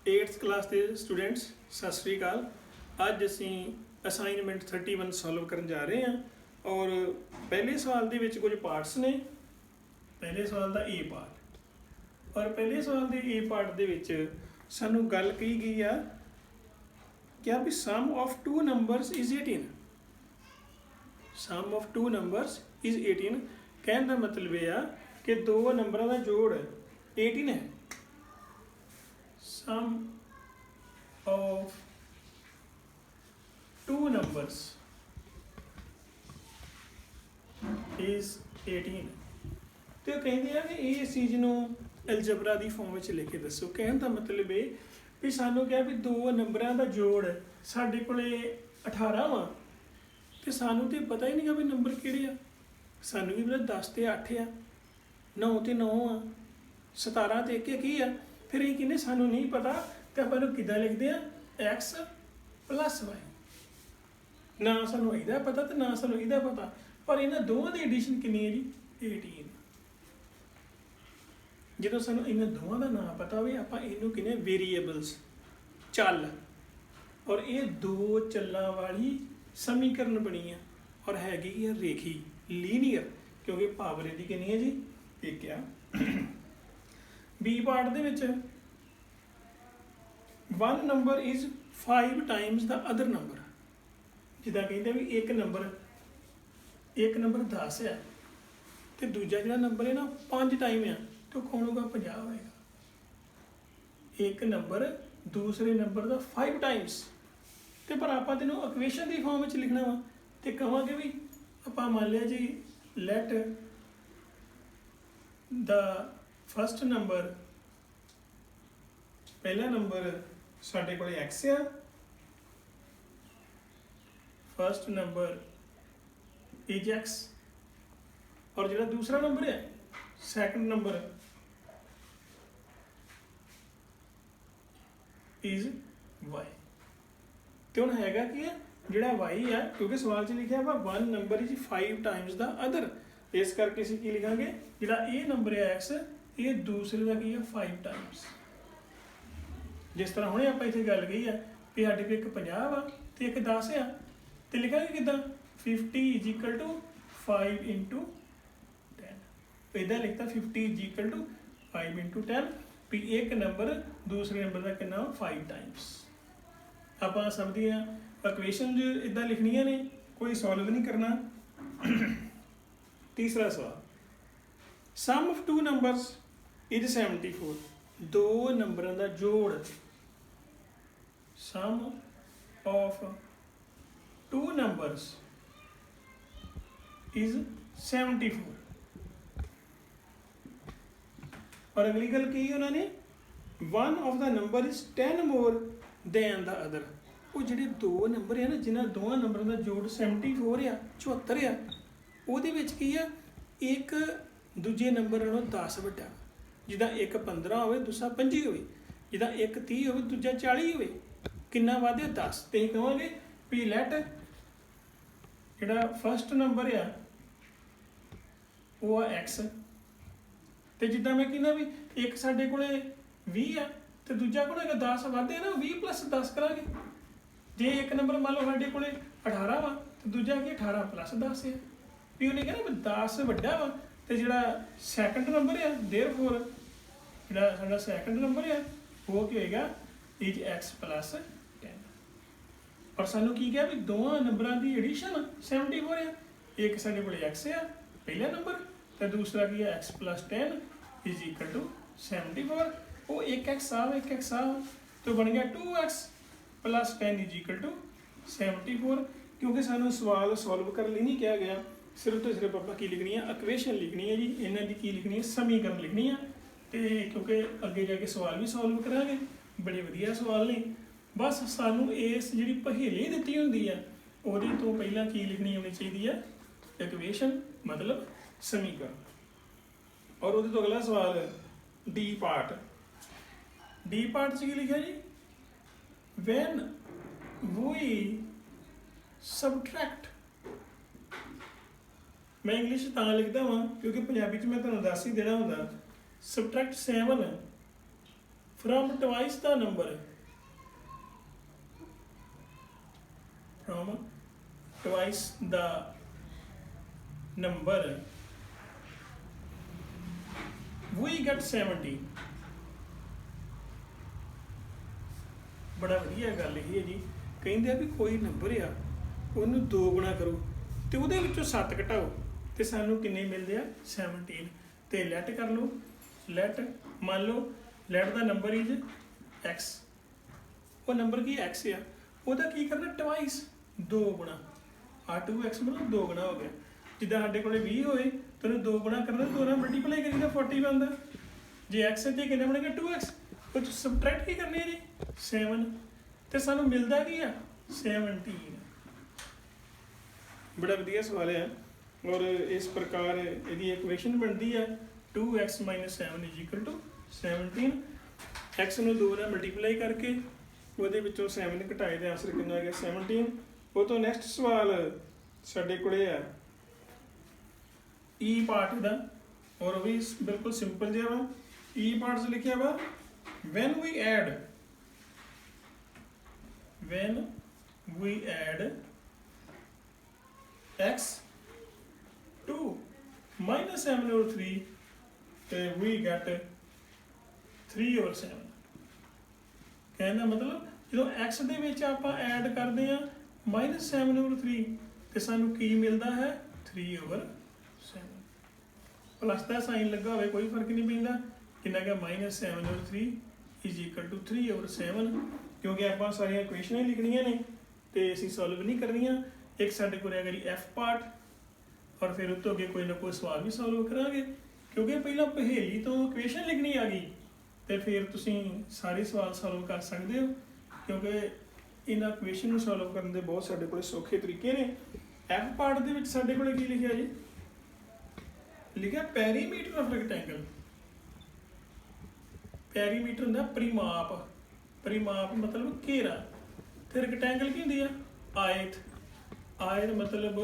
8th class ਦੇ students ਸਤਿ ਸ਼੍ਰੀ ਅਕਾਲ। ਅੱਜ ਅਸੀਂ ਅਸਾਈਨਮੈਂਟ 31 ਸੋਲਵ ਕਰਨ ਜਾ ਰਹੇ ਹਾਂ ਔਰ ਪਹਿਲੇ ਸਵਾਲ ਦੇ ਵਿੱਚ ਕੁਝ ਪਾਰਟਸ ਨੇ। ਪਹਿਲੇ ਸਵਾਲ ਦਾ A ਪਾਰਟ ਔਰ ਪਹਿਲੇ ਸਵਾਲ ਦੇ A ਪਾਰਟ ਦੇ ਵਿੱਚ ਸਾਨੂੰ ਗੱਲ ਕਹੀ ਗਈ ਆ ਕਿ ਵੀ sum of two numbers is 18। Sum of two numbers is 18 ਕਹਿਣ ਦਾ ਮਤਲਬ ਇਹ ਆ ਕਿ ਦੋ ਨੰਬਰਾਂ ਦਾ ਜੋੜ 18 ਹੈ। sum of two numbers is 18 ਤੇ ਉਹ ਕਹਿੰਦੇ ਆ ਕਿ ਇਸ ਚੀਜ਼ ਨੂੰ ਐਲਜਬਰਾ ਦੀ ਫਾਰਮ ਵਿੱਚ ਲਿਖ ਕੇ ਦੱਸੋ। ਕਹਿਣ ਦਾ ਮਤਲਬ ਇਹ ਵੀ ਸਾਨੂੰ ਕਿਹਾ ਵੀ ਦੋ ਨੰਬਰਾਂ ਦਾ ਜੋੜ ਸਾਡੇ ਕੋਲੇ 18 ਵਾ ਤੇ ਸਾਨੂੰ ਤੇ ਪਤਾ ਹੀ ਨਹੀਂਗਾ ਵੀ ਨੰਬਰ ਕਿਹੜੇ ਆ। ਸਾਨੂੰ ਵੀ ਪਤਾ 10 ਤੇ 8 ਆ, 9 ਤੇ 9 ਆ, 17 ਤੇ 1 ਕੀ ਆ। ਫਿਰ ਇਹ ਕਹਿੰਦੇ ਸਾਨੂੰ ਨਹੀਂ ਪਤਾ ਤੇ ਆਪਾਂ ਇਹਨੂੰ ਕਿੱਦਾਂ ਲਿਖਦੇ ਆ x + y। ਨਾ ਸਾਨੂੰ ਇਹਦਾ ਪਤਾ ਤੇ ਨਾ ਸਾਨੂੰ ਇਹਦਾ ਪਤਾ, ਪਰ ਇਹਨਾਂ ਦੋਵਾਂ ਦੀ ਐਡੀਸ਼ਨ ਕਿੰਨੀ ਹੈ ਜੀ 18। ਜਦੋਂ ਸਾਨੂੰ ਇਹਨਾਂ ਦੋਵਾਂ ਦਾ ਨਾਮ ਪਤਾ ਹੋਵੇ ਆਪਾਂ ਇਹਨੂੰ ਕਹਿੰਦੇ ਵੇਰੀਏਬਲਸ, ਚੱਲ। ਔਰ ਇਹ ਦੋ ਚੱਲਾਂ ਵਾਲੀ ਸਮੀਕਰਨ ਬਣੀ ਆ ਔਰ ਹੈਗੀ ਆ ਰੇਖੀ ਲੀਨੀਅਰ, ਕਿਉਂਕਿ ਪਾਵਰ ਇਹਦੀ ਕਿੰਨੀ ਹੈ ਜੀ 1 ਆ। B ਪਾਰਟ ਦੇ ਵਿੱਚ one number is 5 times the other number। ਜਿੱਦਾਂ ਕਹਿੰਦੇ ਵੀ ਇੱਕ ਨੰਬਰ 10 ਆ ਤੇ ਦੂਜਾ ਜਿਹੜਾ ਨੰਬਰ ਹੈ ਨਾ 5 ਟਾਈਮ ਆ ਤੇ ਉਹ ਕੌਣ ਹੋਊਗਾ 50 ਹੋਏਗਾ। ਇੱਕ ਨੰਬਰ ਦੂਸਰੇ ਨੰਬਰ ਦਾ 5 ਟਾਈਮਸ ਤੇ ਪਰ ਆਪਾਂ ਤੈਨੂੰ ਇਕੁਏਸ਼ਨ ਦੀ ਫਾਰਮ ਵਿੱਚ ਲਿਖਣਾ ਵਾ ਤੇ ਕਹਾਂਗੇ ਵੀ ਆਪਾਂ ਮੰਨ ਲਿਆ ਜੀ ਲੈਟ ਦਾ ਫਸਟ ਨੰਬਰ, ਪਹਿਲਾ ਨੰਬਰ ਸਾਡੇ ਕੋਲ x ਆ, ਫਸਟ ਨੰਬਰ ਇਜ਼ x ਔਰ ਜਿਹੜਾ ਦੂਸਰਾ ਨੰਬਰ ਹੈ ਸੈਕੰਡ ਨੰਬਰ ਇਜ਼ y। ਤੇ ਹੁਣ ਹੈਗਾ ਕੀ ਹੈ ਜਿਹੜਾ y ਆ, ਕਿਉਂਕਿ ਸਵਾਲ 'ਚ ਲਿਖਿਆ ਵਾ one number is 5 times the other, ਇਸ ਕਰਕੇ ਅਸੀਂ ਕੀ ਲਿਖਾਂਗੇ ਜਿਹੜਾ ਇਹ ਨੰਬਰ ਹੈ x ਇਹ ਦੂਸਰੇ ਦਾ ਕੀ ਹੈ 5 ਟਾਈਮਸ। ਜਿਸ ਤਰ੍ਹਾਂ ਹੁਣੇ ਆਪਾਂ ਇੱਥੇ ਗੱਲ ਕਹੀ ਆ ਵੀ ਸਾਡੇ ਕੋਲ ਇੱਕ 50 ਵਾ ਤੇ ਇੱਕ 10 ਆ ਤੇ ਲਿਖਾਂਗੇ ਕਿੱਦਾਂ 50 = 5 × 10। ਇੱਦਾਂ ਲਿਖਤਾ 50 = 5 × 10 ਵੀ ਇੱਕ ਨੰਬਰ ਦੂਸਰੇ ਨੰਬਰ ਦਾ ਕਿੰਨਾ 5 ਟਾਈਮਸ। ਆਪਾਂ ਸਭ ਦੀਆਂ ਇਕੁਏਸ਼ਨ ਇੱਦਾਂ ਲਿਖਣੀਆਂ ਨੇ, ਕੋਈ ਸੋਲਵ ਨਹੀਂ ਕਰਨਾ। ਤੀਸਰਾ ਸਵਾਲ ਸਮ ਆਫ ਟੂ ਨੰਬਰਸ ਇਜ਼ 74। ਦੋ ਨੰਬਰਾਂ ਦਾ ਜੋੜ ਸਮ ਆਫ ਟੂ ਨੰਬਰਸ ਇਜ਼ 74। ਔਰ ਅਗਲੀ ਗੱਲ ਕੀ ਉਹਨਾਂ ਨੇ one of the number is 10 more than the other। ਉਹ ਜਿਹੜੇ ਦੋ ਨੰਬਰ ਆ ਨਾ ਜਿਨ੍ਹਾਂ ਦੋਵਾਂ ਨੰਬਰਾਂ ਦਾ ਜੋੜ 74 ਆ 74 ਆ ਉਹਦੇ ਵਿੱਚ ਕੀ ਆ ਇੱਕ ਦੂਜੇ ਨੰਬਰ ਨਾਲੋਂ 10 ਵੱਡਾ। ਜਿੱਦਾਂ ਇੱਕ 15 ਹੋਵੇ ਦੂਸਰਾ 25 ਹੋਵੇ, ਜਿੱਦਾਂ ਇੱਕ 30 ਹੋਵੇ ਦੂਜਾ 40 ਹੋਵੇ, ਕਿੰਨਾ ਵਧਿਆ 10। ਤੇ ਅਸੀਂ ਕਹਾਂਗੇ ਵੀ ਲੈਟ ਜਿਹੜਾ ਫਸਟ ਨੰਬਰ ਆ ਉਹ ਆ x ਤੇ ਜਿੱਦਾਂ ਮੈਂ ਕਹਿੰਦਾ ਵੀ ਇੱਕ ਸਾਡੇ ਕੋਲੇ 20 ਆ ਤੇ ਦੂਜਾ ਕੋਲ ਹੈਗਾ 10 ਵਧੇ ਨਾ 20 + 10 ਕਰਾਂਗੇ। ਜੇ ਇੱਕ ਨੰਬਰ ਮੰਨ ਲਓ ਸਾਡੇ ਕੋਲੇ 18 ਵਾ ਤੇ ਦੂਜਾ ਕੀ 18 + 10 ਹੈ ਵੀ ਉਹਨੇ ਕਹਿੰਦਾ ਵੀ 10 ਵੱਡਾ ਵਾ ਤੇ ਜਿਹੜਾ ਸੈਕੰਡ ਨੰਬਰ ਆ ਦੇਅਰਫੋਰ ਜਿਹੜਾ ਸਾਡਾ ਸੈਕੰਡ ਨੰਬਰ ਆ ਉਹ ਕੀ ਹੋਏਗਾ ਇਜ਼ x + 10। ਪਰ ਸਾਨੂੰ ਕੀ ਕਿਹਾ ਵੀ ਦੋਵਾਂ ਨੰਬਰਾਂ ਦੀ ਐਡੀਸ਼ਨ 74 ਆ। ਇੱਕ ਸਾਡੇ ਕੋਲ x ਆ ਪਹਿਲਾ ਨੰਬਰ ਤੇ ਦੂਸਰਾ ਕੀ ਆ x + 10 = 74। ਉਹ 1x ਆ 1x ਆ ਤੇ ਬਣ ਗਿਆ 2x + 10 = 74। ਕਿਉਂਕਿ ਸਾਨੂੰ ਸਵਾਲ ਸੋਲਵ ਕਰਨ ਲਈ ਨਹੀਂ ਕਿਹਾ ਗਿਆ, ਸਿਰਫ ਤੋਂ ਸਿਰਫ ਆਪਾਂ ਕੀ ਲਿਖਣੀ ਆ ਇਕੁਏਸ਼ਨ ਲਿਖਣੀ ਹੈ ਜੀ। ਇਹਨਾਂ ਦੀ ਕੀ ਲਿਖਣੀ ਹੈ ਸਮੀਕਰਨ ਲਿਖਣੀ ਆ ਤੇ ਕਿਉਂਕਿ ਅੱਗੇ ਜਾ ਕੇ ਸਵਾਲ ਵੀ ਸੋਲਵ ਕਰਾਂਗੇ, ਬੜੇ ਵਧੀਆ ਸਵਾਲ ਨੇ। ਬਸ ਸਾਨੂੰ ਇਸ ਜਿਹੜੀ ਪਹੇਲੀ ਦਿੱਤੀ ਹੁੰਦੀ ਆ ਉਹਦੇ ਤੋਂ ਪਹਿਲਾਂ ਕੀ ਲਿਖਣੀ ਹੋਣੀ ਚਾਹੀਦੀ ਆ ਇਕੁਏਸ਼ਨ ਮਤਲਬ ਸਮੀਕਰਨ। ਔਰ ਉਹਦੇ ਤੋਂ ਅਗਲਾ ਸਵਾਲ D ਪਾਰਟ। D ਪਾਰਟ 'ਚ ਕੀ ਲਿਖਿਆ ਜੀ when we subtract। ਮੈਂ ਇੰਗਲਿਸ਼ ਤਾਂ ਲਿਖਦਾ ਵਾਂ ਕਿਉਂਕਿ ਪੰਜਾਬੀ 'ਚ ਮੈਂ ਤੁਹਾਨੂੰ ਦੱਸ ਹੀ ਦੇਣਾ ਹੁੰਦਾ। subtract 7 from twice the number, from twice the number we get 70। बड़ा वधिया गल यही है जी, कहते भी कोई नंबर आ ਉਹਨੂੰ 2 गुणा करो तो ਉਹਦੇ ਵਿੱਚੋਂ 7 ਘਟਾਓ ਤੇ ਸਾਨੂੰ ਕਿੰਨੇ ਮਿਲਦੇ ਆ 17। ਤੇ ਲੈਟ ਕਰ ਲਓ, ਲੈਟ ਮੰਨ ਲਓ light the number is x, ਉਹ ਨੰਬਰ ਕੀ x ਆ, ਉਹਦਾ ਕੀ ਕਰਨਾ ਟਵਾਈਸ 2 ਗੁਣਾ, ਆ 2x ਮਤਲਬ 2 ਗੁਣਾ ਹੋ ਗਿਆ। ਜਿੱਦਾਂ ਸਾਡੇ ਕੋਲੇ 20 ਹੋਏ ਤੇ ਉਹਨੂੰ 2 ਗੁਣਾ ਕਰਨਾ, 2 ਨਾਲ ਮਲਟੀਪਲਾਈ ਕਰੀਦਾ 40 ਬਣਦਾ। ਜੇ x ਹੈ ਤੇ ਕਿੰਨਾ ਬਣੇਗਾ 2x, ਉਹ ਚ ਸਬਟਰੈਕਟ ਕੀ ਕਰਨੀ ਹੈ ਜੀ 7, ਤੇ ਸਾਨੂੰ ਮਿਲਦਾ ਕੀ ਆ 17। बड़ा वधिया सवाल है और इस प्रकार यदि इक्वेशन बनती है 2x - 7 = 17। x ਨੂੰ 2 ਨਾਲ ਮਲਟੀਪਲਾਈ ਕਰਕੇ ਉਹਦੇ ਵਿੱਚੋਂ 7 ਘਟਾਏ ਤੇ ਆਨਸਰ ਕਿੰਨਾ ਆ ਗਿਆ 17। ਉਹ ਤੋਂ ਨੈਕਸਟ ਸਵਾਲ ਸਾਡੇ ਕੋਲੇ ਆ ਈ ਪਾਰਟ ਦਾ, ਔਰ ਉਹ ਵੀ ਬਿਲਕੁਲ ਸਿੰਪਲ ਜਿਹਾ ਵਾ। ਈ ਪਾਰਟ 'ਚ ਲਿਖਿਆ ਵਾ when we add x to -7/3 we get 3/7। कहने का मतलब जो x ਦੇ ਵਿੱਚ ਆਪਾਂ ਐਡ ਕਰਦੇ ਆ -7/3 ਤੇ ਸਾਨੂੰ ਕੀ ਮਿਲਦਾ ਹੈ 3/7। ਪਲੱਸ ਦਾ ਸਾਈਨ ਲੱਗਾ ਹੋਵੇ ਕੋਈ ਫਰਕ ਨਹੀਂ ਪੈਂਦਾ, ਕਿੰਨਾ ਕਿ -7/3 = 3/7, ਕਿਉਂਕਿ ਆਪਾਂ ਸਾਰੀਆਂ ਇਕੁਏਸ਼ਨਾਂ ਹੀ ਲਿਖਣੀਆਂ ਨੇ ਤੇ ਅਸੀਂ ਸੋਲਵ ਨਹੀਂ ਕਰਨੀਆਂ। एक साढ़े को रहेगा जी F पार्ट, और फिर उस तो अगे कोई ना कोई सवाल भी सॉल्व करांगे, क्योंकि पहला पहेली तो इक्वेशन लिखनी आ गई तो फिर तुसीं सारे सवाल सॉल्व कर सकते हो, क्योंकि इन्हां इक्वेशन नूं सॉल्व करने के बहुत साढ़े कोल सौखे तरीके ने। F पार्ट दे विच साढ़े कोल की लिखिया जी, लिखिया पैरीमीटर ऑफ रैक्टेंगल। पैरीमीटर हुंदा परिमाप, परिमाप मतलब घेरा, ते रैक्टेंगल की हुंदी आ आयत। आयत मतलब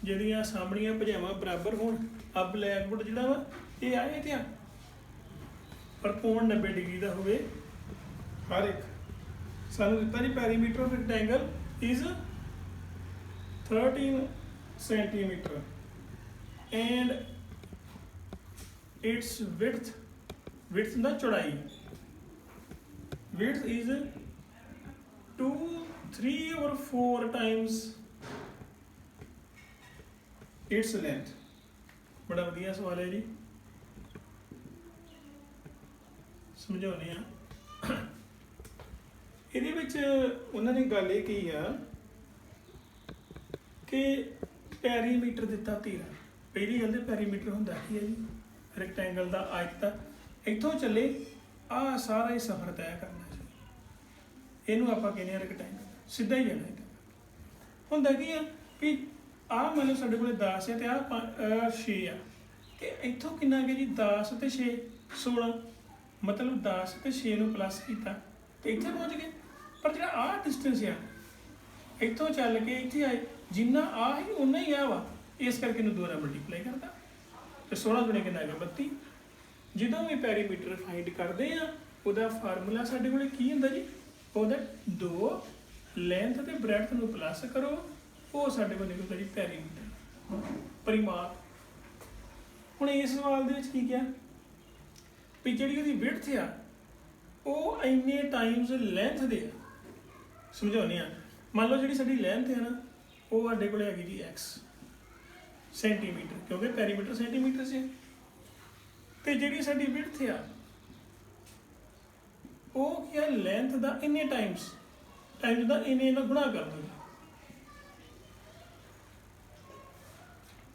ਜਿਹੜੀਆਂ ਸਾਹਮਣੀਆਂ ਭੁਜਾਵਾਂ ਬਰਾਬਰ ਹੋਣ। ਆ ਬਲੈਕਬੋਰਡ ਜਿਹੜਾ ਵਾ ਇਹ ਆਇਤ ਆ, ਪਰ ਕੋਣ 90 ਡਿਗਰੀ ਦਾ ਹੋਵੇ ਹਰ ਇੱਕ। ਸਾਨੂੰ ਦਿੱਤਾ ਜੀ perimeter of rectangle is 13 centimetre and its width, width ਦਾ ਚੌੜਾਈ, width is 3/4 times its length. बड़ा वधिया सवाल है जी, समझाने ਇਹਦੇ ਵਿੱਚ ਉਹਨਾਂ ਨੇ ਗੱਲ ਇਹ ਕਹੀ ਆ ਕਿ ਪੈਰੀਮੀਟਰ ਦਿੱਤਾ ਤੀਰਾ। ਪਹਿਲੀ ਗੱਲ ਤੇ ਪੈਰੀਮੀਟਰ ਹੁੰਦਾ ਕੀ ਹੈ ਜੀ ਰੈਕਟੈਂਗਲ ਦਾ ਆਇਤ ਦਾ, ਇੱਥੋਂ ਚੱਲੇ ਆ ਸਾਰਾ ਹੀ ਸਫ਼ਰ ਤੈਅ ਕਰਨਾ ਜੀ, ਇਹਨੂੰ ਆਪਾਂ ਕਹਿੰਦੇ ਆ ਰੈਕਟੈਂਗਲ, ਸਿੱਧਾ ਹੀ ਜਾਣਾ। ਹੁੰਦਾ ਕੀ ਆ ਵੀ ਆ ਮੰਨ ਲਓ ਸਾਡੇ ਕੋਲ 10 ਹੈ ਤੇ ਆ 6 ਆ, ਤੇ ਇੱਥੋਂ ਕਿੰਨਾ ਗਿਆ ਜੀ 10 ਤੇ 6 16, ਮਤਲਬ 10 ਤੇ 6 ਨੂੰ ਪਲੱਸ ਕੀਤਾ ਤੇ ਇੱਥੇ ਪਹੁੰਚ ਗਏ। ਪਰ ਜਿਹੜਾ ਆ ਡਿਸਟੈਂਸ ਆ ਇੱਥੋਂ ਚੱਲ ਕੇ ਇੱਥੇ ਆਏ, ਜਿੰਨਾ ਆ ਹੀ ਉਨਾ ਹੀ ਆ ਵਾ, ਇਸ ਕਰਕੇ ਇਹਨੂੰ 2 ਨਾਲ ਮਲਟੀਪਲਾਈ ਕਰਦਾ ਤੇ 16 ਗੁਣੇ ਕਿੰਨਾ ਆ ਗਿਆ 32। ਜਦੋਂ ਵੀ ਪੈਰੀਮੀਟਰ ਫਾਈਂਡ ਕਰਦੇ ਆ ਉਹਦਾ ਫਾਰਮੂਲਾ ਸਾਡੇ ਕੋਲ ਕੀ ਹੁੰਦਾ ਜੀ, ਉਹਦਾ 2 ਲੈਂਥ ਤੇ ਬ੍ਰੈਡਥ ਨੂੰ ਪਲੱਸ ਕਰੋ, ਉਹ ਸਾਡੇ ਕੋਲ ਨਿਕਲਦਾ ਜੀ ਪੈਰੀਮੀਟਰ, परिमाप। ਹੁਣ ਇਸ ਸਵਾਲ ਦੇ ਵਿੱਚ ਕੀ ਕਿਹਾ ਵੀ ਜਿਹੜੀ ਉਹਦੀ ਵਿਡਥ ਆ ਉਹ ਇੰਨੇ ਟਾਈਮਸ ਲੈਂਥ ਦੇ ਆ। ਸਮਝਾਉਂਦੇ ਆ, ਮੰਨ ਲਓ ਜਿਹੜੀ ਸਾਡੀ ਲੈਂਥ ਹੈ ਨਾ ਉਹ ਸਾਡੇ ਕੋਲ ਹੈਗੀ ਜੀ x ਸੈਂਟੀਮੀਟਰ, ਕਿਉਂਕਿ ਪੈਰੀਮੀਟਰ ਸੈਂਟੀਮੀਟਰ 'ਚ ਹੈ, ਤੇ ਜਿਹੜੀ ਸਾਡੀ ਵਿਡਥ ਆ ਉਹ ਕੀ ਹੈ ਲੈਂਥ ਦਾ ਇੰਨੇ ਟਾਈਮਸ ਦਾ ਇੰਨੇ ਨਾਲ ਗੁਣਾ ਕਰ ਦਿੰਦਾ।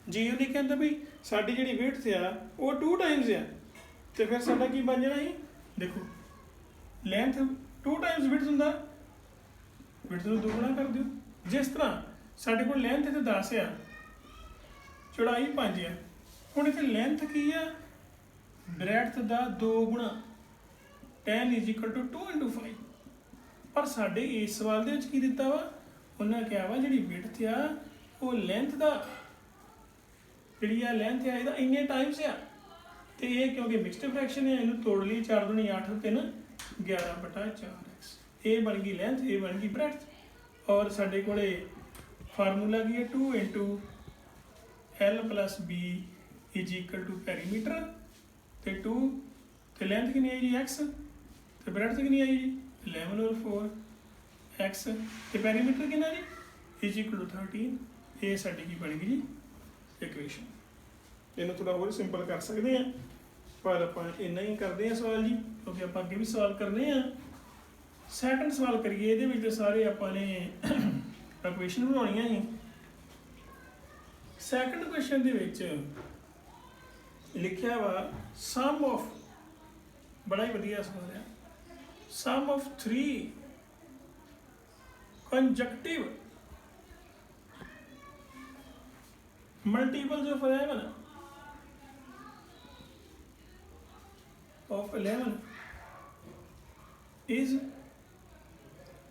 ਜੀ ਉਹਨੇ ਕਹਿੰਦਾ ਵੀ ਸਾਡੀ ਜਿਹੜੀ ਵਿਡਥ ਆ ਉਹ 2 ਟਾਈਮਸ ਆ, ਤੇ ਫਿਰ ਸਾਡਾ ਕੀ ਬਣ ਜਾਣਾ ਸੀ, ਦੇਖੋ ਲੈਂਥ 2 ਟਾਈਮਸ ਵਿਡਥ ਹੁੰਦਾ, ਵਿਡਥ ਨੂੰ ਦੁੱਗਣਾ ਕਰ ਦਿਓ। ਜਿਸ ਤਰ੍ਹਾਂ ਸਾਡੇ ਕੋਲ ਲੈਂਥ ਤੇ 10 ਆ, ਚੌੜਾਈ 5 ਆ, ਹੁਣ ਇੱਥੇ ਲੈਂਥ ਕੀ ਆ ਬ੍ਰੈਡਥ ਦਾ 2 ਗੁਣਾ, 10 = 2 × 5। ਪਰ ਸਾਡੇ ਇਸ ਸਵਾਲ ਦੇ ਵਿੱਚ ਕੀ ਦਿੱਤਾ ਵਾ, ਉਹਨਾਂ ਕਿਹਾ ਵਾ ਜਿਹੜੀ ਵਿਡਥ ਆ ਉਹ ਲੈਂਥ ਦਾ ਜਿਹੜੀ ਆ ਲੈਂਥ ਆ ਇਹਦਾ ਇੰਨੇ ਟਾਈਮਸ ਆ, ਤੇ ਇਹ ਕਿਉਂਕਿ ਮਿਕਸਡ ਫ੍ਰੈਕਸ਼ਨ ਹੈ ਇਹਨੂੰ ਤੋੜ ਲਈ 4 × 8 = 3 11/4x ये बन गई लेंथ, ये बन गई ब्रेथ। और साढ़े कोले फार्मूला की है 2 × L + B = पेरीमीटर, तो 2 तो लेंथ कितनी आई जी x, तो ब्रेथ कितनी आई जी 11 और 4 x, तो पेरीमीटर कितना जी = 13। ये साड़ी की बन गई जी इक्वेशन। इन्हें थोड़ा और सिंपल कर सकते हैं, पर आप इन्ना ही करते हैं सवाल जी, क्योंकि आप अगे भी सवाल करने हैं। सैकंड सवाल करिए, ये सारे आपने इक्वेशन बनानियां ही। सैकंड क्वेश्चन लिखा वा सम ऑफ, बड़ा ही वधिया सवाल है, sum of 3 consecutive multiples of 11 is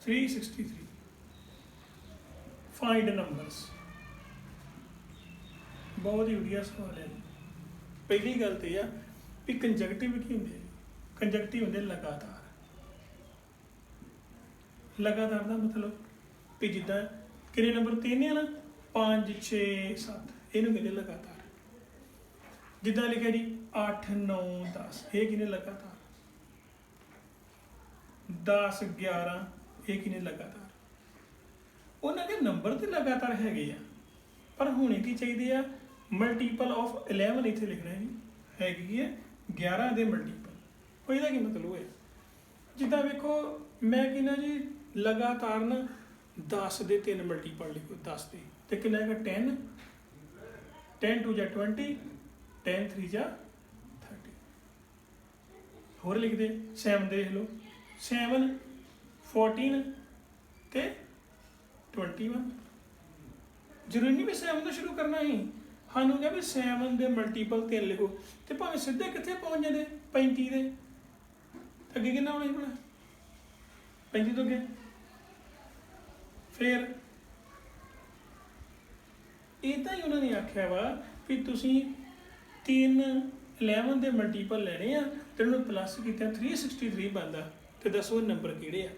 363। Find numbers. बहुत ही वधिया सवाल है। पहली गल तो यह भी कंजक्टिव की होंगे, कंजक्टिव होंगे लगातार। लगातार का मतलब भी जिदा कि नंबर 3 है ना 5 6 7 इनू कहते लगातार। जिदा लिखा जी 8 9 10 ये किने लगातार, 10 11 ये किने लगातार। उन्होंने नंबर तो लगातार है, पर होने की चाहिए आ मल्टीपल ऑफ 11 इतने लिखना है जी, है 11 के मल्टीपल। कोई की मतलब है जिदा वेखो मैं कहना जी लगातार ना 10 के 3 मल्टीपल लिखो, 10 के तो कितना है 10, 10 2 = 20, 10 3 = 30। होर लिख दे 7 देख लो, 7 14 ते 21। जरूरी नहीं भी 7 तो शुरू करना ही, सानू क्या भी 7 के मल्टीपल 3 लिखो, तो भावें सीधे कितने पहुँच जाते 35 के, अगे कितना होना भला 35 तो अगे। फिर इदा ही उन्होंने आख्या वा भी तुसी 3 11 के मल्टीपल लेने आ तो उन्होंने प्लस किया 363 बनता, तो दसो नंबर किहड़े आ।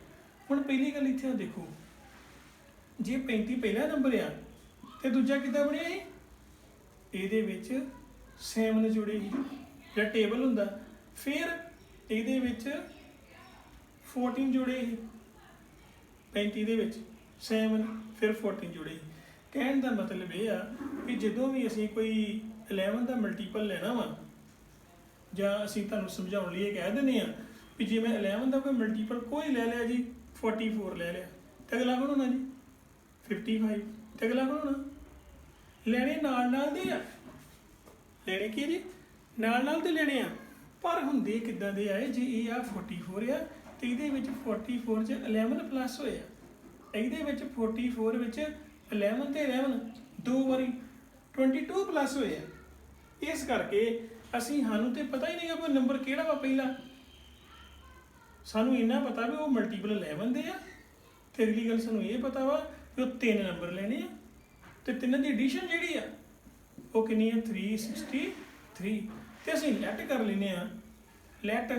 हुण पहली गल इत्थे देखो, जे 35 पहला नंबर आ तो दूजा कितना बनया है, ये 7 जुड़े ही जो टेबल होंदा, फिर ये 14 जुड़े ही 35 दे 7 फिर 14 जुड़े ही। कहने का मतलब ये आ कि जो भी असी कोई 11 का मल्टीपल लेना वा, जां असी तुहानूं समझाउण लई कह दिंदे आ भी जे मैं 11 का कोई मल्टीपल कोई ले लिया जी 44 ले लिया, तो अगला कौन होना जी 55, तो अगला कौन होना लेने नाल दे आ, लेने की जी नाल दे लेने आ। पर हुंदे किदां दे आए जे ये आ 44 आ तो ये 44 च 11 प्लस होया, ये 44 11 ते 11 दो बारी 22 प्लस होया। इस करके असी सानू तो पता ही नहीं कोई नंबर किहड़ा वा पहला, सानू इन्ना पता भी वो मल्टीपल 11 दे आ, ते अगली गल सानू ये पता वा कि 3 नंबर लेने आ, तो तिन्हां दी एडिशन जिहड़ी आ वो कितनी है 363। तो असीं लैट कर लेने आ, let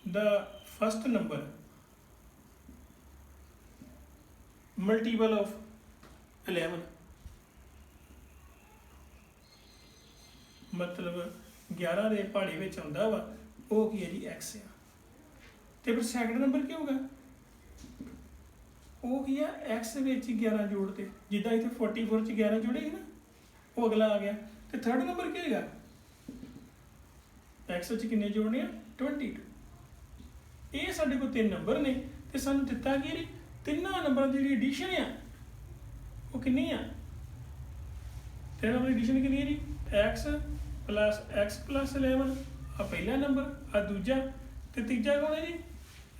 the first number multiple of 11, मतलब 11 के पहाड़े में आउंदा वा वो की है जी एक्स आ। तो फिर सैकंड नंबर क्या होगा, वो की है एक्स 11 जोड़ते, जिदा इतने 44 च 11 जोड़े ना वो अगला आ गया। तो थर्ड नंबर क्या होगा, एक्स किन्ने जोड़ने 22। ये साढ़े को 3 नंबर ने, तो सानू दिता कि तिना नंबर की जी एडिशन आ वो कितनी आ, 3 नंबर एडिशन कितनी है जी x + 11 आ पहला नंबर, आ दूजा, तो तीजा कौन है जी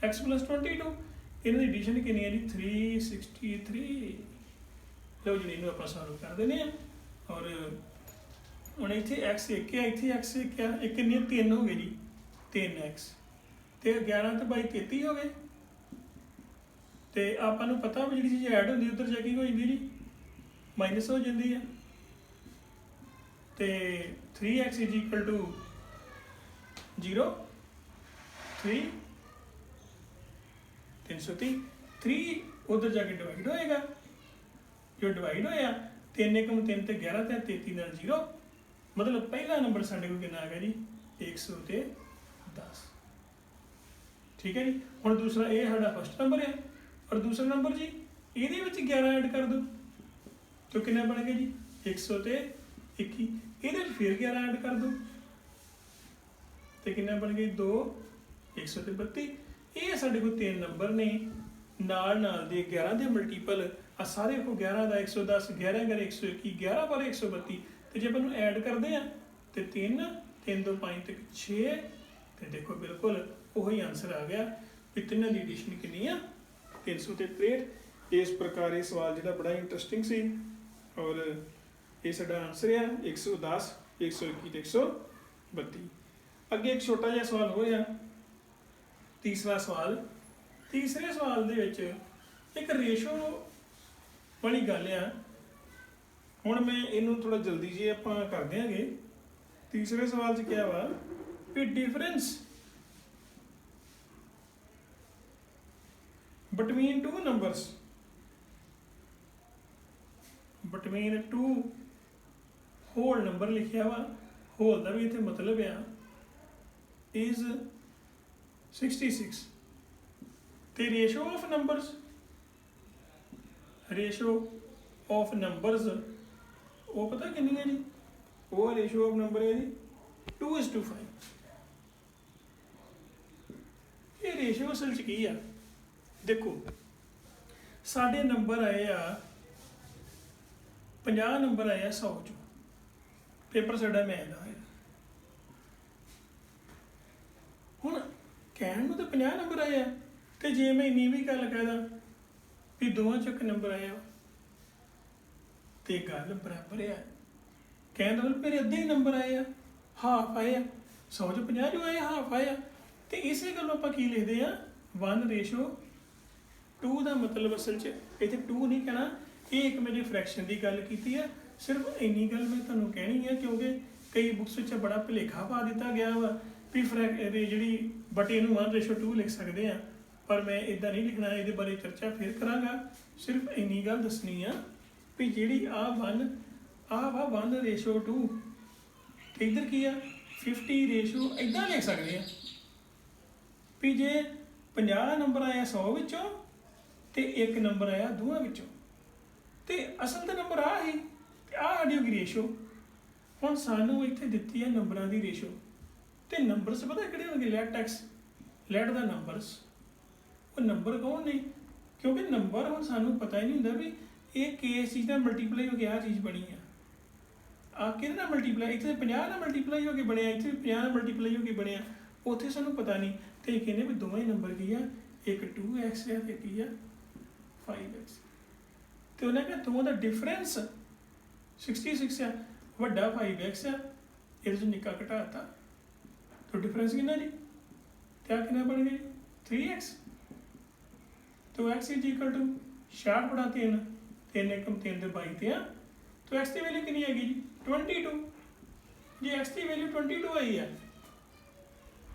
x + 22, इन्हों की एडिशन कितनी है जी 363। लो जी इन्हों आप सॉल्व कर देने और हम इतने x एक है, इतने x एक है, एक कितनी 3 हो गए जी 3x, तो 11 तो 33 हो गए। तो आपको पता भी जी चीज़ ऐड होती उधर चैकिंग हो जाती जी माइनस हो जाती है, तो 3x = 0 3 330 3 उधर जाके डिवाइड होएगा, जो डिवाइड होया 3 एकम 3 ते 11 ते 33 नाल 0, मतलब पहला नंबर साडे कोल कितना आ गया जी 110। ठीक है जी। हुण दूसरा ये साडा फर्स्ट नंबर है और दूसरा नंबर जी ये 11 ऐड कर दो तो कितना बन गया जी 100 ते 21, ये फिर 11 ऐड कर दो तो कितना बन गई 2 100 ते 32। ये साडे कोल 3 नंबर ने नाल नाल दे 11 दे मल्टीपल आ सारे को 11 का 110 11 कर 121 11 पर 132 तो जो अपन ऐड करते हैं तो 3 3 2 5 तक 6 तो देखो बिल्कुल वही आंसर आ गया भी तिनों की एडिशन कितनी है 363। इस प्रकार ये सवाल जो बड़ा इंटरस्टिंग सी और ये साडा आंसर है 110 121 132। अगे एक छोटा जिहा सवाल हो रहा तीसरा सवाल। तीसरे सवाल दे विच एक रेशो वाली गल आ, हुण मैं इनू थोड़ा जल्दी जी आपां कर देंगे। तीसरे सवाल च क्या वा भी difference between two numbers, between two whole number लिखिया वा, होल का भी इत्थे मतलब आ इज 66 ते ratio of numbers, ratio of numbers वो पता कितनी है जी, वो रेशो ऑफ नंबर है जी 2:5। ये रेशो असल च की आ देखो साढ़े नंबर आए आ 50 नंबर आए 100 चो, पेपर साडा मैथ दा आया हुण कहण नूं तो 50 नंबर आए आ ते जे मैं इन्नी भी गल कहदा भी दोवां चों इक नंबर आया तो गल बराबर है। कहने का मतलब मेरे अद्धे ही नंबर आए आ, हाफ आए आ 100 चो 50 जो आए हाफ आए आ तो इस गलों आप की लिखते हैं 1:2 का मतलब असल च इतने 2 नहीं कहना, ये एक मेरी फ्रैक्शन की गल की है। सिर्फ इन्नी गल मैं तुहानूं कहनी है क्योंकि कई बुक्स में बड़ा भुलेखा पा दिता गया वा भी जी बटे नूं 1:2 लिख सकते हैं, पर मैं इदा नहीं लिखना, ये बारे चर्चा फिर करांगा। सिर्फ इन्नी गल दसनी आ भी जी आ 1:2 इधर की आ 50 इदा लिख सकते हैं भी जे 50 नंबर आया 100 विचों ते एक नंबर आया दोवां विचों ते असल तो नंबर आ ही आ साडी होगी रेशो। हुण सानूं इत्थे दित्ती है नंबरां दी रेशो ते नंबरस पता किहड़े होणगे let x let the numbers, वो नंबर कौन ने क्योंकि नंबर हुण सानूं पता ही नहीं हुंदा भी ये किस चीज़ का मल्टीप्लाई हो गया चीज़ बनी है आ किहदे नाल मल्टीप्लाई इत्थे 50 नाल मल्टीप्लाई होके बनया, इत्थे 50 नाल मल्टीप्लाई होके बनया, उत्थे सानूं पता नहीं तो कहने भी दोवें ही नंबर की है, एक 2x है तो की है 5x तो उन्हें कहा दोवां दा डिफरेंस 66 है, वड्डा 5x है, इहदे चों निक्का घटाता तो डिफरेंस कितना जी क्या कितना बन गया 3x तो x इज इक्वल टू 66/3 3 एकम 3 ते 22 ते तो x की वैल्यू कितनी हैगी जी 22 जी x की वैल्यू 22 आई है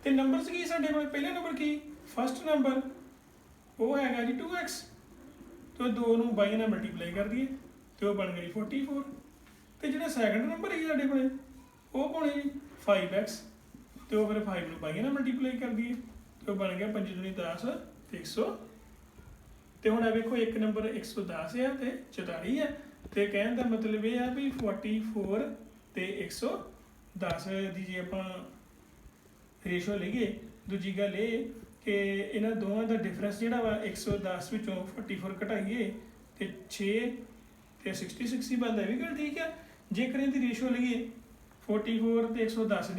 तो नंबर की साढ़े को पहले नंबर की फर्स्ट नंबर वो है जी 2x तो 2 नूं 22 नाल मल्टीप्लाई कर दिए तो बन गई 44 तो जो सैकेंड नंबर है साढ़े को वो कौन है जी 5x तो फिर 5 नूं 22 नाल मल्टीप्लाई कर दिए तो बन गया 5 दूनी 10 ते 100 तो हुण वेखो एक नंबर 110 है तो 44 है तो कहने का मतलब ये है भी 44 ते 110 की जे आपां रेशो लीए दूजी गल ये कि इन्हां दोवां का डिफरेंस जिहड़ा वा 110 विचों 44 घटाइए तो 6 ते 66 ही बनता, भी गल ठीक है। जेकर इहदी रेशो लीए 44 ते 110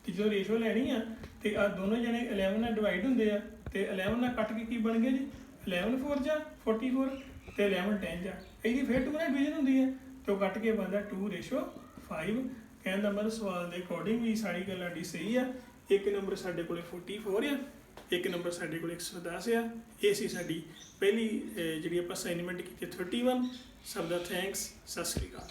की जो रेशो लैनी है तो आ दोनों जने 11 नाल डिवाइड होंगे आ तो 11 नाल कट के की बन गया जी 11 4 जा 44 तो 11 10 जा यही फिर 2 नाल डिवीजन होंगी है तो कट के बनता 2:5। कहने का मतलब सवाल के अकॉर्डिंग भी सारी गल साडी सही है। एक नंबर साढ़े को 44 है, एक नंबर साढ़े को 110 है। ये सी साडी पहली जी आप असाइनमेंट की 31। सब का थैंक्स, सत श्री अकाल।